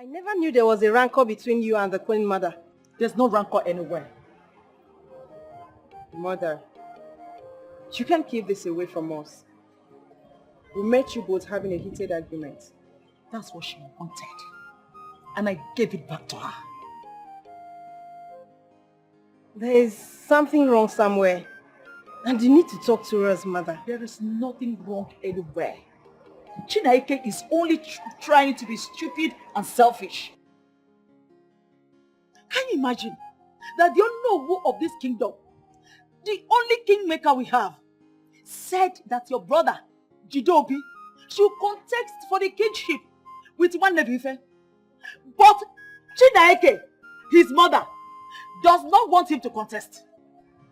never knew there was a rancor between you and the Queen Mother. There's no rancor anywhere. Mother, you can't keep this away from us. We met you both having a heated argument. That's what she wanted. And I gave it back to her. There is something wrong somewhere. And you need to talk to us, Mother. There is nothing wrong anywhere. Chineke is only trying to be stupid and selfish. Can you imagine that the Onowu of this kingdom, the only kingmaker we have, said that your brother, Jidobi, should contest for the kingship with one Nebife? But Chineke, his mother, does not want him to contest.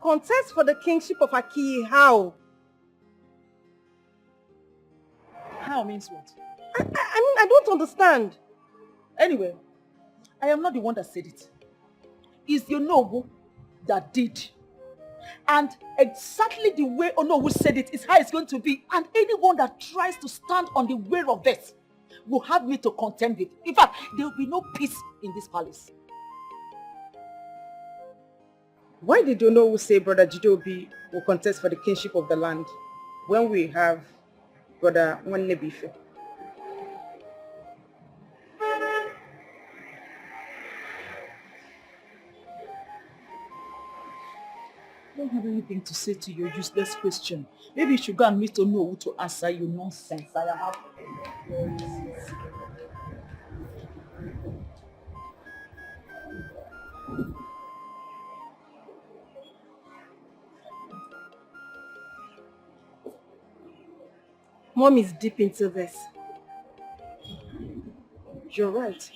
Contest for the kingship of Aki, how? How means what? I mean, I don't understand. Anyway, I am not the one that said it. It's the Onowu that did. And exactly the way Onowu said it is how it's going to be. And anyone that tries to stand on the way of this will have me to contend with. In fact, there will be no peace in this palace. Why did Onowu say Brother Jidobi will contest for the kingship of the land when we have Brother Nwannebife? I don't have anything to say to your useless question. Maybe you should go and meet Onowu to answer your nonsense. I have... Mom is deep into this. You're right.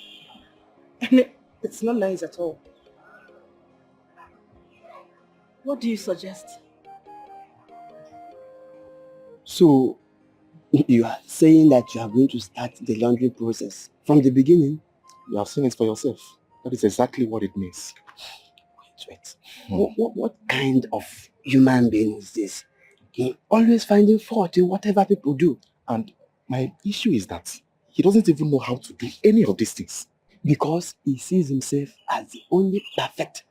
And it's not nice at all. What do you suggest? So, you are saying that you are going to start the laundry process from the beginning? You have seen it for yourself. That is exactly what it means. Wait. What kind of human being is this? He always finding fault in whatever people do. And my issue is that he doesn't even know how to do any of these things. Because he sees himself as the only perfect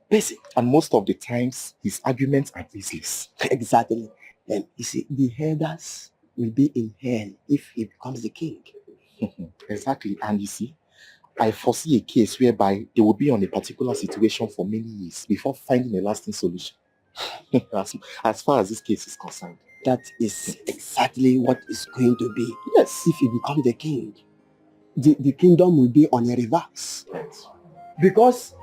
person. And most of the times, his arguments are baseless. Exactly. And you see, the herders will be in hell if he becomes the king. Exactly. And you see, I foresee a case whereby they will be on a particular situation for many years before finding a lasting solution. as far as this case is concerned. That is exactly what is going to be. Yes. If he becomes the king, the kingdom will be on a reverse. Right. Because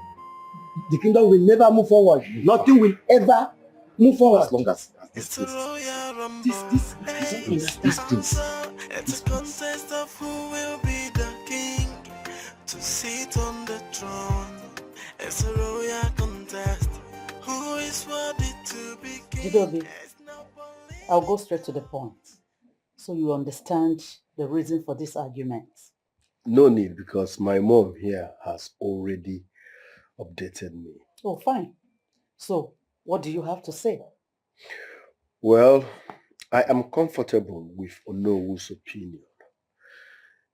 the kingdom will never move forward. Nothing will ever move forward. As long as this prince. It's a contest of who will be the king to sit on the throne. It's a royal contest. Who is worthy to be king? Jidobi, I'll go straight to the point so you understand the reason for this argument. No need, because my mom here has already updated me. Oh, fine. So, what do you have to say? Well, I am comfortable with Onowu's opinion.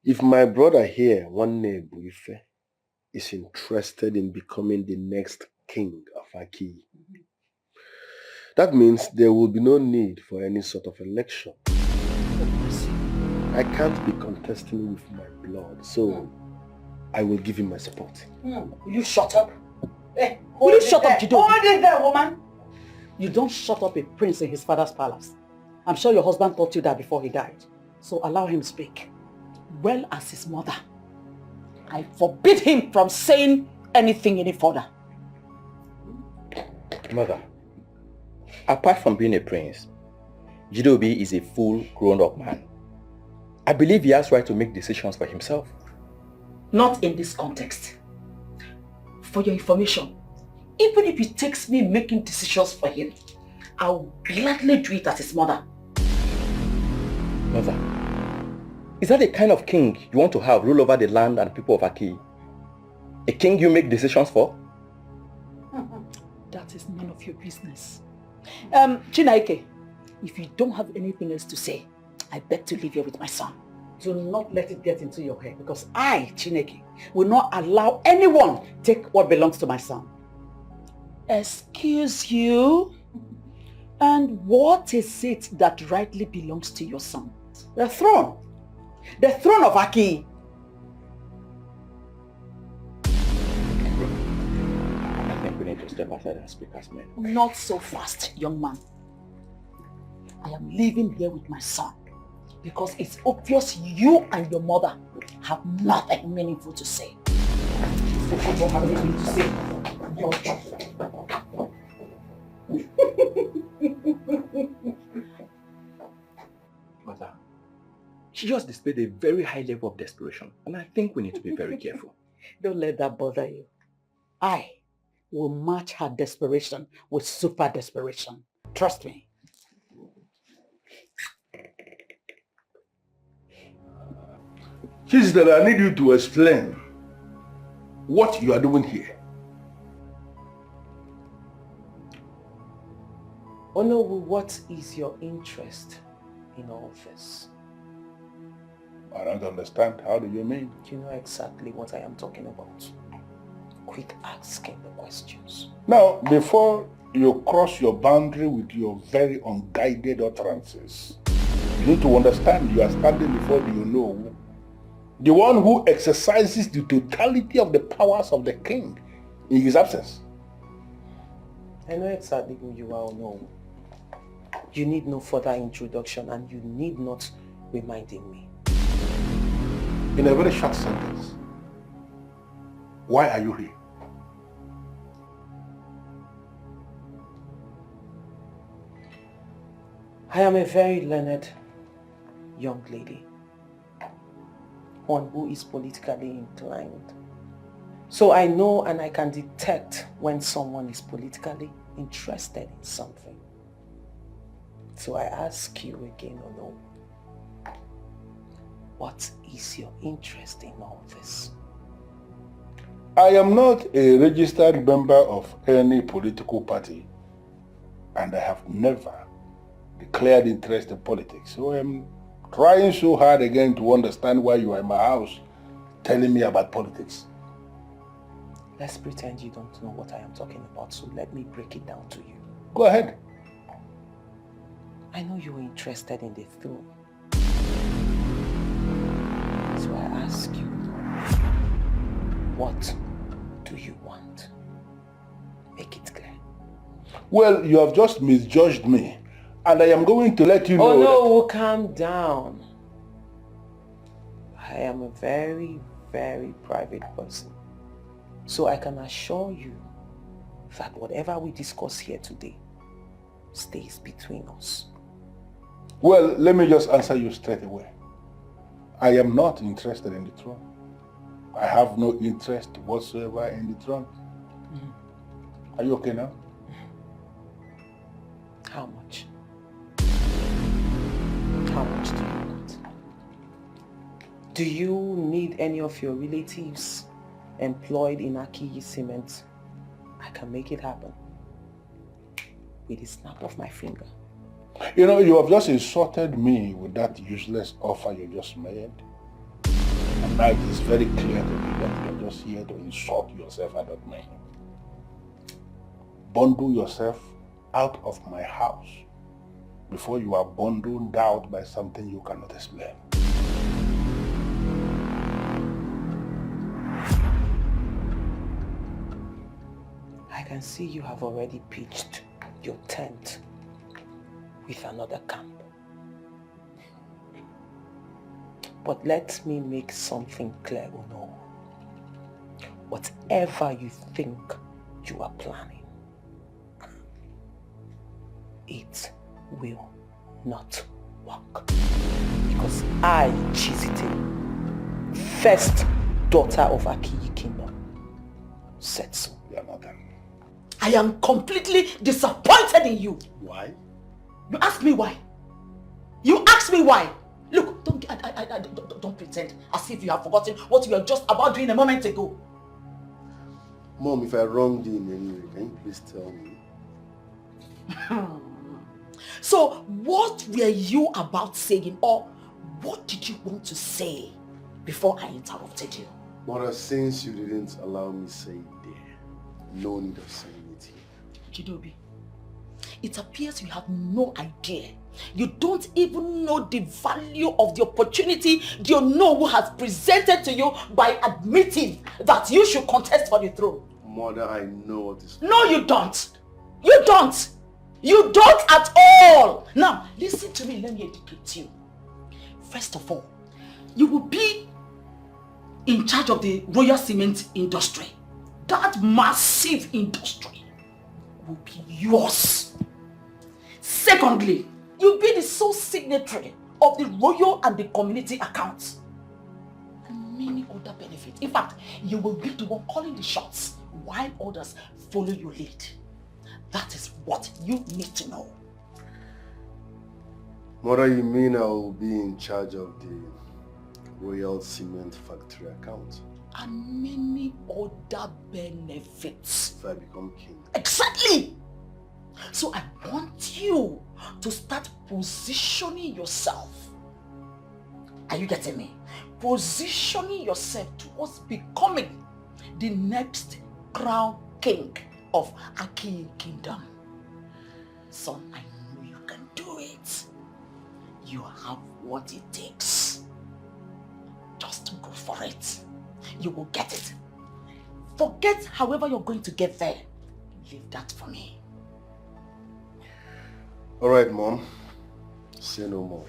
If my brother here, Nwannebife, is interested in becoming the next king of Aki, that means there will be no need for any sort of election. I can't be contesting with my blood, so I will give him my support. Will you shut up? Hey, will you shut up, Jidobi? Hold it there, woman! You don't shut up a prince in his father's palace. I'm sure your husband taught you that before he died. So allow him speak. Well, as his mother, I forbid him from saying anything any further. Mother, apart from being a prince, Jidobi is a full grown-up man. I believe he has right to make decisions for himself. Not in this context. For your information, even if it takes me making decisions for him, I'll gladly do it as his mother. Mother, is that the kind of king you want to have rule over the land and people of Aki? A king you make decisions for? That is none of your business. Chinaike, if you don't have anything else to say, I beg to leave here with my son. Do not let it get into your head because I, Chineke, will not allow anyone take what belongs to my son. Excuse you? And what is it that rightly belongs to your son? The throne. The throne of Aki. I think we need to step aside and speak as men. Not so fast, young man. I am living here with my son because it's obvious you and your mother have nothing meaningful to say. You don't have anything to say. Mother, she just displayed a very high level of desperation, and I think we need to be very careful. Don't let that bother you. I will match her desperation with super desperation. Trust me. Sister, I need you to explain what you are doing here. Onowu, what is your interest in all this? I don't understand. How do you mean? You know exactly what I am talking about. Quit asking the questions. Now, before you cross your boundary with your very unguided utterances, you need to understand you are standing before the Onowu, the one who exercises the totality of the powers of the king in his absence. I know exactly who you are, Onowu. You need no further introduction and you need not reminding me. In a very short sentence, why are you here? I am a very learned young lady, one who is politically inclined. So I know and I can detect when someone is politically interested in something. So I ask you again, Ono, what is your interest in all this? I am not a registered member of any political party, and I have never declared interest in politics. So I'm trying so hard again to understand why you are in my house telling me about politics. Let's pretend you don't know what I am talking about, so let me break it down to you. Go ahead. I know you're interested in the throne. So I ask you, what do you want? Make it clear. Well, you have just misjudged me, and I am going to let you know. Oh no, calm down. I am a very, very private person. So I can assure you that whatever we discuss here today stays between us. Well, let me just answer you straight away. I am not interested in the throne. I have no interest whatsoever in the throne. Mm-hmm. Are you okay now? How much? How much do you want? Do you need any of your relatives employed in Akiyi Cement? I can make it happen with the snap of my finger. You know, you have just insulted me with that useless offer you just made. And now it is very clear to me that you're just here to insult yourself and not me. Bundle yourself out of my house before you are bundled out by something you cannot explain. I can see you have already pitched your tent with another camp. But let me make something clear, Uno. Whatever you think you are planning, it will not work. Because I, Chizite, first daughter of Akiyi Kingdom, said so. You are not done. I am completely disappointed in you. Why? You ask me why. You ask me why. Look, don't pretend as if you have forgotten what you were just about doing a moment ago. Mom, if I wronged you in any way, can you please tell me? So, what were you about saying, or What did you want to say before I interrupted you? Mother, since you didn't allow me to say it there, no need of saying it here. Chidobi, it appears you have no idea. You don't even know the value of the opportunity the Onowu has presented to you by admitting that you should contest for the throne. Mother, I know what is... No, you don't. You don't. You don't at all. Now, listen to me. Let me educate you. First of all, you will be in charge of the royal cement industry. That massive industry will be yours. Secondly, you'll be the sole signatory of the royal and the community accounts. And many other benefits. In fact, you will be the one calling the shots while others follow your lead. That is what you need to know. Mother, you mean I will be in charge of the Royal Cement Factory account? And many other benefits. If I become king. Exactly! So I want you to start positioning yourself. Are you getting me? Positioning yourself towards becoming the next crown king of Aki Kingdom. Son, I know you can do it. You have what it takes. Just go for it. You will get it. Forget however you're going to get there. Leave that for me. Alright, Mom. Say no more.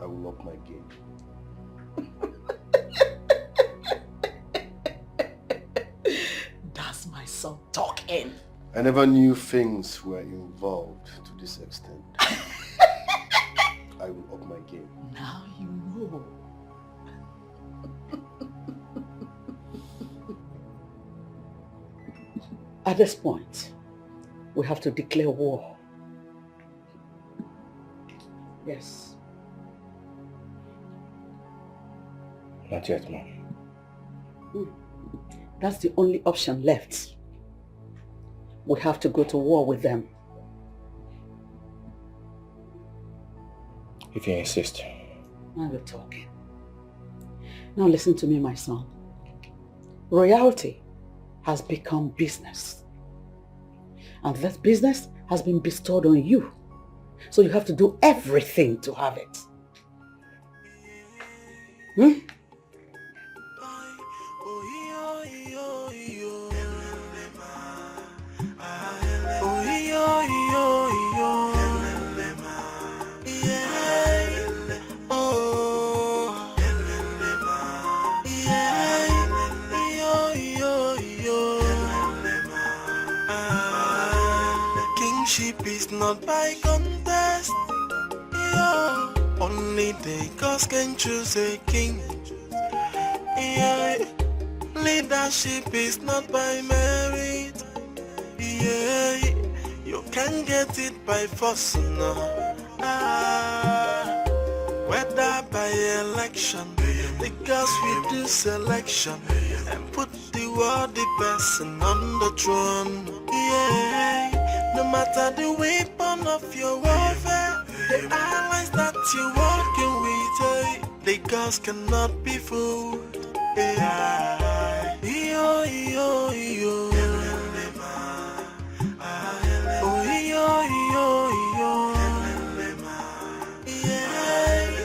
I will up my game. That's my son talking. I never knew things were involved to this extent. I will up my game. Now you know. At this point, we have to declare war. Yes. Not yet, Mom. That's the only option left. We have to go to war with them. If you insist. Now we're talking. Now listen to me, my son. Royalty has become business. And that business has been bestowed on you. So you have to do everything to have it. Kingship is not by contest. Yeah. Only the gods can choose a king. Yeah. Leadership is not by merit. Yeah. You can get it by force now. Whether by election, the gods will do selection and put the worthy person on the throne. Yeah. No matter the weapon of your warfare, the allies that you're working with, the gods cannot be fooled. Yeah. Yo, yo, yo. Oh, yo, yo, yo. Yeah.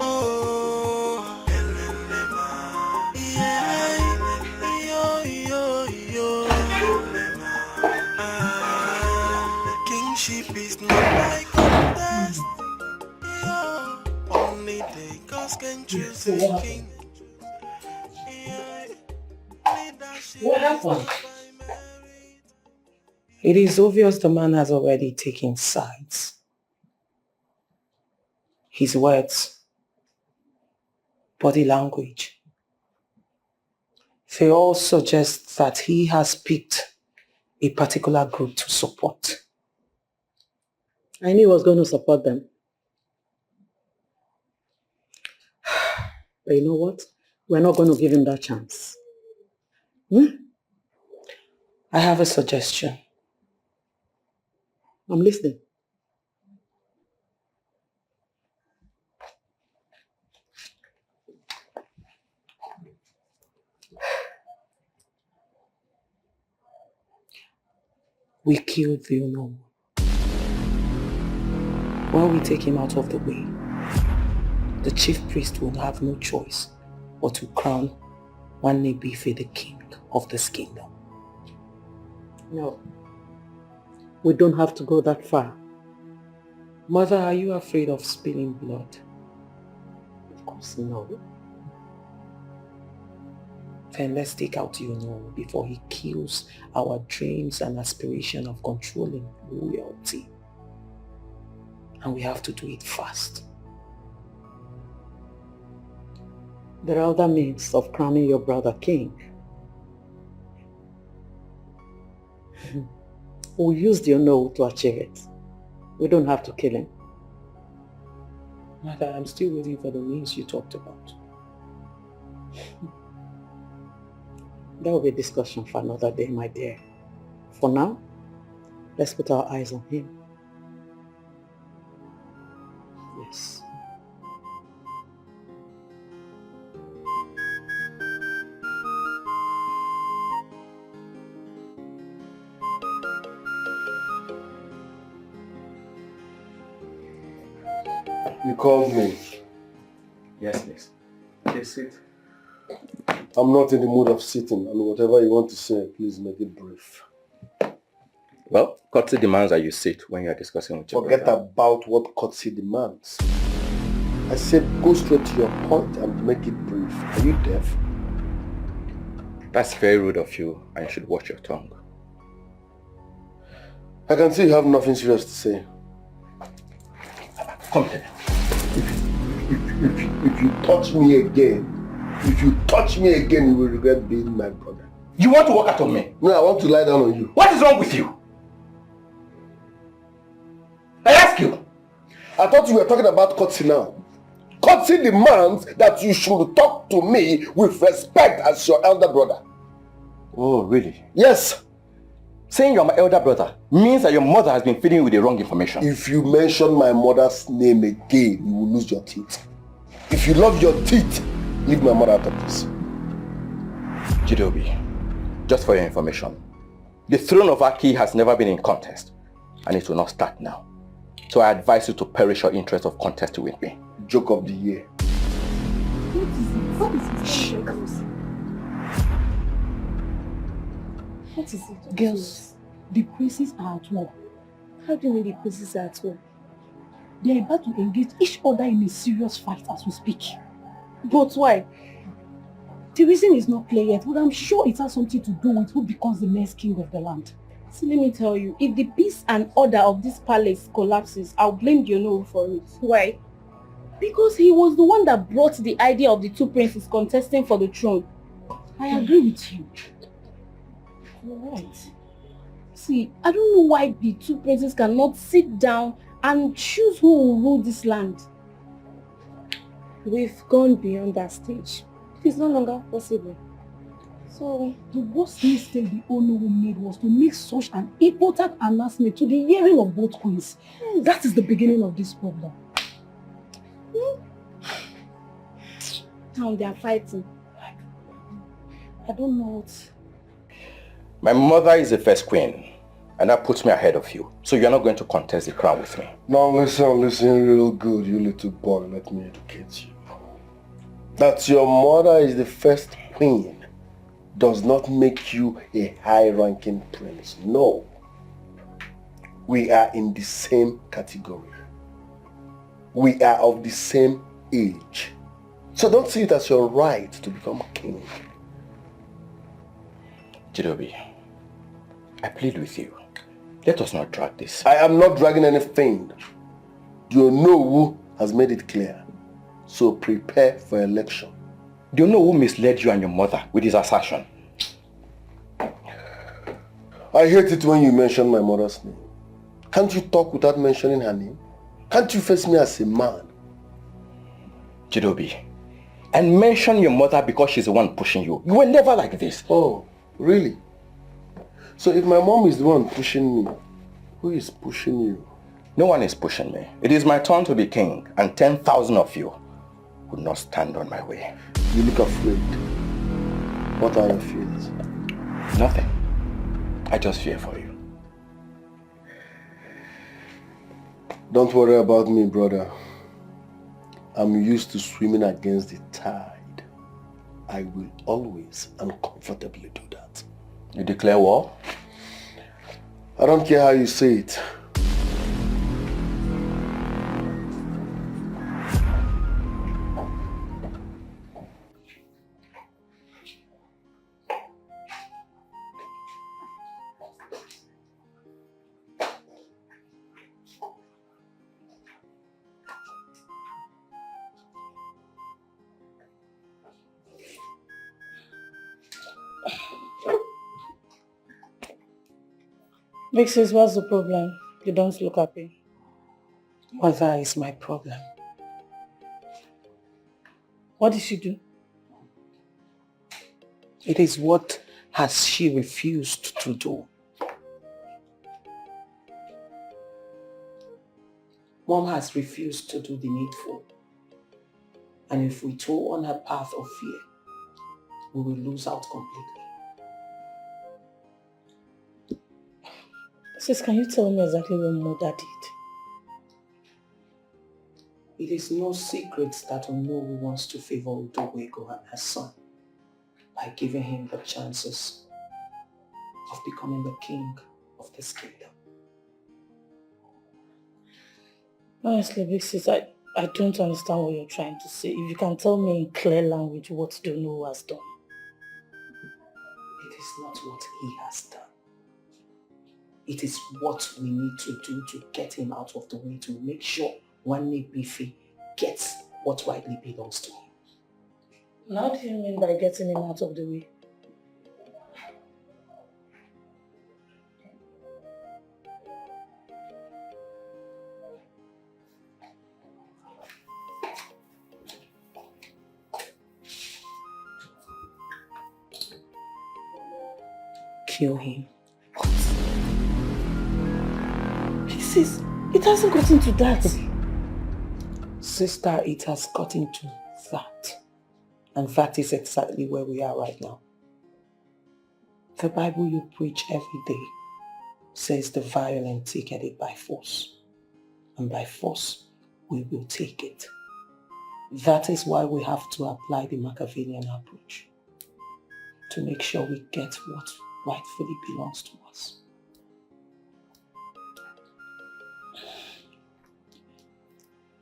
Oh. Yeah. Yo, yo, yo. Kingship is not by contest. Yeah. Only the gods can choose a king. Yeah. What happened? It is obvious the man has already taken sides. His words, body language, they all suggest that he has picked a particular group to support. I knew he was going to support them. But you know what? We're not going to give him that chance. I have a suggestion. I'm listening. we killed the Unknown. When we take him out of the way, the chief priest will have no choice but to crown Nwannebife the king of this kingdom. No. We don't have to go that far. Mother, are you afraid of spilling blood? Of course no. Then let's take out Unknown before he kills our dreams and aspiration of controlling royalty. And we have to do it fast. There are other means of crowning your brother king. We'll use the Unknown to achieve it. We don't have to kill him. Mother, I'm still waiting for the means you talked about. That will be a discussion for another day, my dear. For now, let's put our eyes on him. Yes. You called me. Yes, please. Please sit. I'm not in the mood of sitting, and whatever you want to say, please make it brief. Well, courtesy demands that you sit when you are discussing with your Forget brother. about what courtesy demands. I said go straight to your point and make it brief. Are you deaf? That's very rude of you, and you should watch your tongue. I can see you have nothing serious to say. Come here. If you touch me again, you will regret being my brother. You want to walk out on me? No, I want to lie down on you. What is wrong with you? I ask you. I thought you were talking about courtesy now. Courtesy demands that you should talk to me with respect as your elder brother. Oh, really? Yes. Saying you're my elder brother means that your mother has been feeding you with the wrong information. If you mention my mother's name again, you will lose your teeth. If you love your teeth, leave my mother out of this. Jidobi, just for your information, the throne of Aki has never been in contest, and it will not start now. So I advise you to perish your interest of contesting with me. Joke of the year. What is it? What is it? Girls, the princes are at war. How do you mean the princes are at war? They are about to engage each other in a serious fight as we speak. But why? The reason is not clear yet, but I'm sure it has something to do with who becomes the next king of the land. See, let me tell you, if the peace and order of this palace collapses, I'll blame Yono for it. Why? Because he was the one that brought the idea of the two princes contesting for the throne. I agree with you. You're right. See, I don't know why the two princes cannot sit down and choose who will rule this land. We've gone beyond that stage. It is no longer possible. So, the worst mistake the Ono made was to make such an important announcement to the hearing of both queens. yes. That is the beginning of this problem. Now they are fighting. I don't know what. My mother is the first queen, and that puts me ahead of you. So you're not going to contest the crown with me. Now listen real good, you little boy. Let me educate you. That your mother is the first queen does not make you a high-ranking prince. No. We are in the same category. We are of the same age. So don't see it as your right to become king. Jidobi, I plead with you. Let us not drag this. I am not dragging anything. You know who has made it clear. So prepare for election. Do you know who misled you and your mother with his assertion? I hate it when you mention my mother's name. Can't you talk without mentioning her name? Can't you face me as a man? Jidobi, and mention your mother because she's the one pushing you. You were never like this. Oh, really? So if my mom is the one pushing me, who is pushing you? No one is pushing me. It is my turn to be king, and 10,000 of you would not stand on my way. You look afraid. What are your fears? Nothing. I just fear for you. Don't worry about me, brother. I'm used to swimming against the tide. I will always and comfortably do that. You declare war? I don't care how you say it. Big sis, what's the problem? You don't look happy. Mother is my problem. What did she do? It is what has she refused to do. Mom has refused to do the needful. And if we go on her path of fear, we will lose out completely. Sis, can you tell me exactly what Mother did? It is no secret that Onowu wants to favor Udowego and her son by giving him the chances of becoming the king of this kingdom. Honestly, Big sis, I don't understand what you're trying to say. If you can tell me in clear language what Onowu has done. It is not what he has done. It is what we need to do to get him out of the way, to make sure Nwanne Bifi gets what rightly belongs to him. Now, what do you mean by getting him out of the way? Kill him. Sis, it hasn't gotten to that. Sister, it has gotten to that. And that is exactly where we are right now. The Bible you preach every day says the violent take it by force. And by force, we will take it. That is why we have to apply the Machiavellian approach to make sure we get what rightfully belongs to us.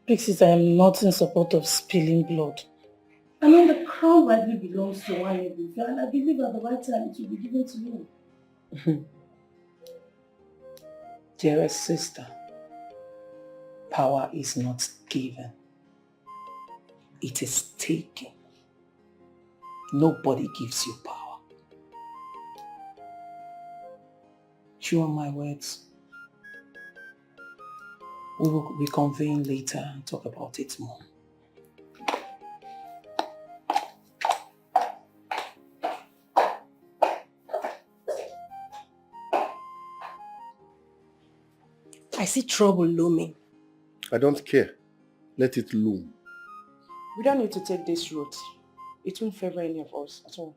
Big sis, I am not in support of spilling blood. I mean, the crown rightly belongs to one Ebele, and I believe at the right time it will be given to you. Dearest sister, power is not given. It is taken. Nobody gives you power. Chew on my words. We will reconvene later and talk about it more. I see trouble looming. I don't care. Let it loom. We don't need to take this route. It won't favor any of us at all.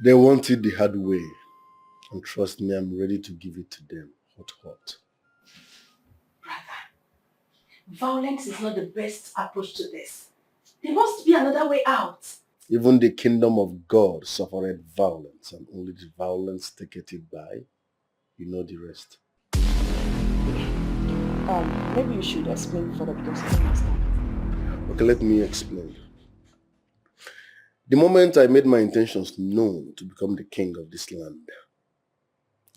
They want it the hard way. And trust me, I'm ready to give it to them. Hot, hot. Violence is not the best approach to this. There must be another way out. Even the kingdom of God suffered violence, and only the violence taketh it by. You know the rest. Maybe you should explain further because I don't understand. Okay, let me explain. The moment I made my intentions known to become the king of this land,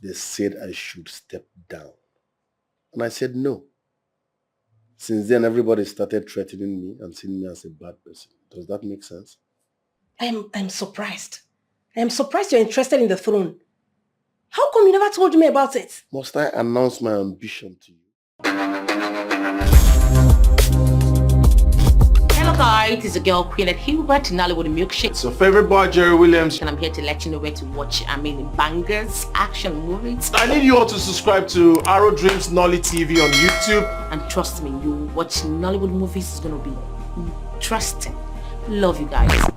they said I should step down. And I said no. Since then, everybody started threatening me and seeing me as a bad person. Does that make sense? I'm surprised. I am surprised you're interested in the throne. How come you never told me about it? Must I announce my ambition to you? Hello guys, it is a girl Queen at Hubert, Nollywood Milkshake. It's your favorite boy, Jerry Williams. And I'm here to let you know where to watch bangers, action movies. I need you all to subscribe to ArrowsDreams NollyTV on YouTube. And trust me, you watch Nollywood Movies is going to be interesting. Love you guys.